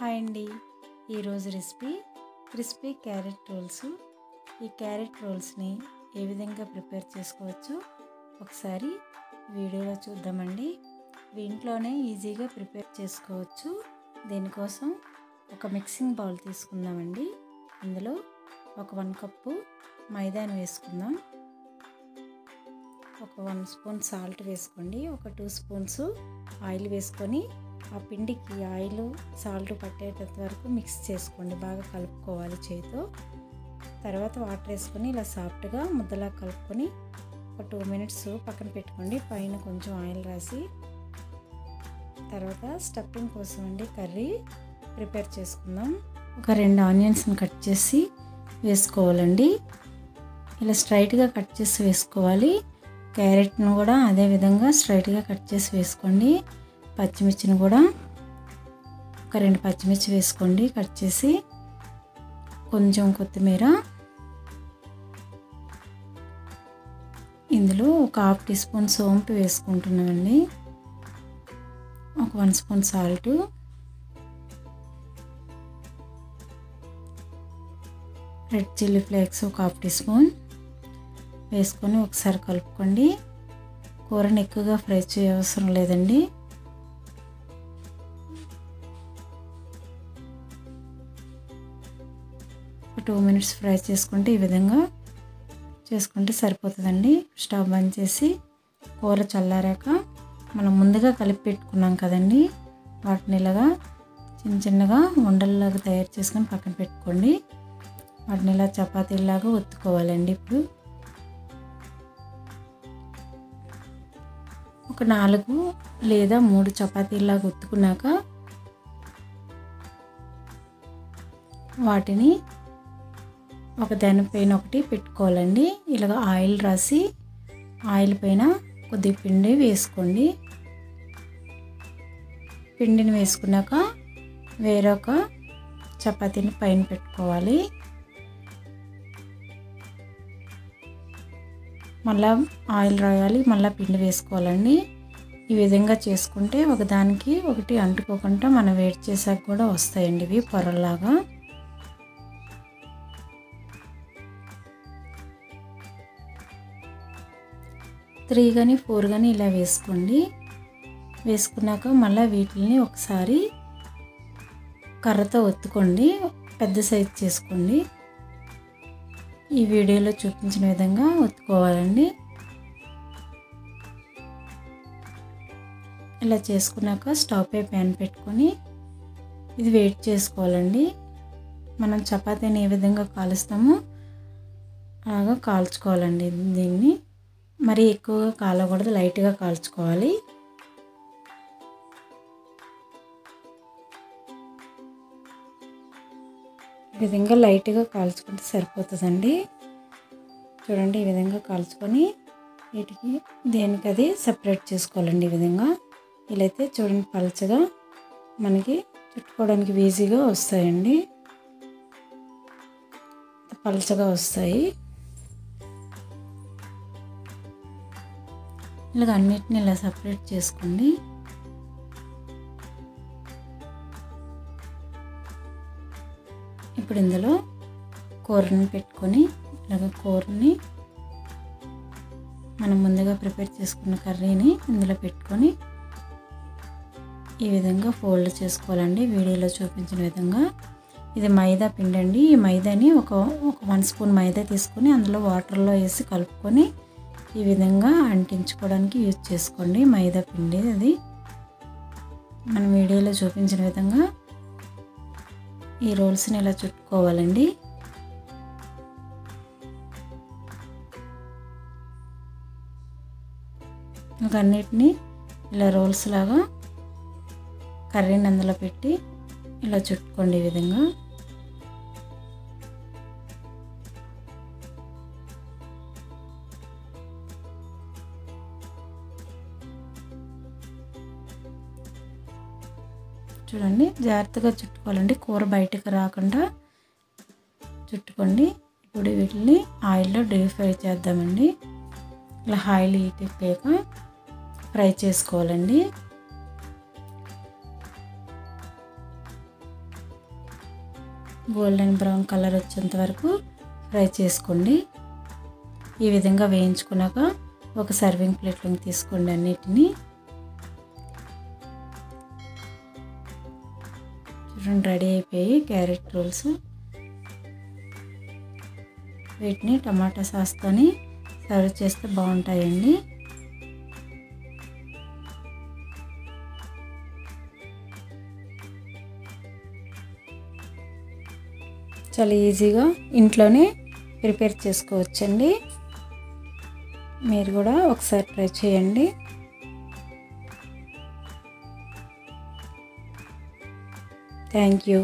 Hi అండి. ఈరోజు recipe crispy carrot roles. ఈ క్యారెట్ రోల్స్ని ఏ విధంగా ప్రిపేర్ చేసుకోవచ్చో ఒకసారి వీడియోలో చూద్దామండి. ఇంట్లోనే ఈజీగా ప్రిపేర్ చేసుకోవచ్చు. దీనికోసం ఒక మిక్సింగ్ బౌల్ తీసుకుందామండి. ఇందులో ఒక 1 కప్పు మైదాని వేసుకుందాం. ఒక 1 స్పూన్ సాల్ట్ వేసుకోండి. ఒక 2 స్పూన్స్ ఆయిల్ వేసుకొని ఆ పిండికి ఆయిల్ సాల్ట్ పట్టేటంత వరకు మిక్స్ చేసుకోండి. బాగా కలుపుకోవాలి చేతితో. తర్వాత వాటర్ వేసుకొని ఇలా సాఫ్ట్గా ముద్దలా కలుపుకొని ఒక 2 మినిట్స్ పక్కన పెట్టుకోండి. పైన కొంచెం ఆయిల్ రాసి తర్వాత స్టఫింగ్ కోసం అండి కర్రీ ప్రిపేర్ చేసుకుందాం. ఒక 2 ఆనియన్స్ని కట్ చేసి వేసుకోవాలండి. ఇలా స్ట్రైట్గా కట్ చేసి వేసుకోవాలి. క్యారెట్ను కూడా అదే విధంగా స్ట్రైట్గా కట్ చేసి వేసుకోండి. పచ్చిమిర్చిని కూడా ఒక 2 పచ్చిమిర్చి వేసుకోండి కట్ చేసి. కొంచెం కొత్తిమీర, ఇందులో ఒక 1/2 టీ స్పూన్ సోంపు వేసుకుంటున్నామండి. ఒక 1 spoon salt, red chilli flakes ఒక 1/2 టీ స్పూన్ వేసుకొని ఒకసారి కలుపుకోండి. కూరని ఎక్కువగా ఫ్రై చేయవసరం లేదండి. ఒక 2 మినిట్స్ ఫ్రై చేసుకుంటే ఈ విధంగా చేసుకుంటే సరిపోతుందండి. స్టవ్ బంద్ చేసి కూర చల్లారాక మనం ముందుగా కలిపి పెట్టుకున్నాం కదండి, వాటిని ఇలాగా చిన్నగా ఉండల్లాగా తయారు చేసుకొని పక్కన పెట్టుకోండి. వాటిని ఇలా చపాతీలాగా ఒత్తుకోవాలండి. ఇప్పుడు ఒక 4 లేదా 3 చపాతీలాగా ఒత్తుకున్నాక వాటిని ఒక దానిపైన ఒకటి పెట్టుకోవాలండి. ఇలాగ ఆయిల్ రాసి ఆయిల్ పైన కొద్దిగా పిండి వేసుకోండి. పిండిని వేసుకున్నాక వేరొక చపాతీని పైన పెట్టుకోవాలి. మళ్ళా ఆయిల్ రాయాలి, మళ్ళీ పిండి వేసుకోవాలండి. ఈ విధంగా చేసుకుంటే ఒకదానికి ఒకటి అంటుకోకుండా మనం వేడి చేసాక కూడా వస్తాయండి ఇవి పొరల్లాగా. త్రీ కానీ 4 కానీ ఇలా వేసుకోండి. వేసుకున్నాక మళ్ళీ వీటిని ఒకసారి కర్రతో ఒత్తుకోండి. పెద్ద సైజు చేసుకోండి. ఈ వీడియోలో చూపించిన విధంగా ఒత్తుకోవాలండి. ఇలా చేసుకున్నాక స్టవ్ పై ప్యాన్ పెట్టుకొని ఇది వేడి చేసుకోవాలండి. మనం చపాతీని ఏ విధంగా కాలుస్తామో అలాగా కాల్చుకోవాలండి. దీన్ని మరీ ఎక్కువగా కాలకూడదు, లైట్గా కాల్చుకోవాలి. ఈ విధంగా లైట్గా కాల్చుకుంటే సరిపోతుందండి. చూడండి, ఈ విధంగా కాల్చుకొని వీటికి దేనికది సపరేట్ చేసుకోవాలండి. ఈ విధంగా ఇలా అయితే చూడండి పలచగా మనకి చుట్టుకోవడానికి ఈజీగా వస్తాయండి. పలచగా వస్తాయి. ఇలాగ అన్నిటిని ఇలా సపరేట్ చేసుకోండి. ఇప్పుడు ఇందులో కూరని పెట్టుకొని ఇలాగ కూరని మనం ముందుగా ప్రిపేర్ చేసుకున్న కర్రీని ఇందులో పెట్టుకొని ఈ విధంగా ఫోల్డ్ చేసుకోవాలండి. వీడియోలో చూపించిన విధంగా. ఇది మైదా పిండి అండి. ఈ మైదాని ఒక 1 స్పూన్ మైదా తీసుకొని అందులో వాటర్లో వేసి కలుపుకొని ఈ విధంగా అంటించుకోవడానికి యూజ్ చేసుకోండి. మైదా పిండి అది మనం వీడియోలో చూపించిన విధంగా ఈ రోల్స్ని ఇలా చుట్టుకోవాలండి. ఇంకా అన్నిటినీ ఇలా రోల్స్ లాగా కర్రీని అందులో పెట్టి ఇలా చుట్టుకోండి ఈ విధంగా. చూడండి, జాగ్రత్తగా చుట్టుకోవాలండి. కూర బయటకు రాకుండా చుట్టుకోండి. ఇప్పుడు వీటిని ఆయిల్లో డీప్ ఫ్రై చేద్దామండి. ఇలా ఆయిల్ హీట్ ఎక్కాక ఫ్రై చేసుకోవాలండి. గోల్డెన్ బ్రౌన్ కలర్ వచ్చేంత వరకు ఫ్రై చేసుకోండి. ఈ విధంగా వేయించుకున్నాక ఒక సర్వింగ్ ప్లేట్లోకి తీసుకోండి అన్నిటినీ. చూడండి రెడీ అయిపోయి క్యారెట్ రోల్స్. వీటిని టమాటా సాస్తోని సర్వ్ చేస్తే బాగుంటాయండి. చాలా ఈజీగా ఇంట్లోనే ప్రిపేర్ చేసుకోవచ్చండి. మీరు కూడా ఒకసారి ట్రై చేయండి. Thank you.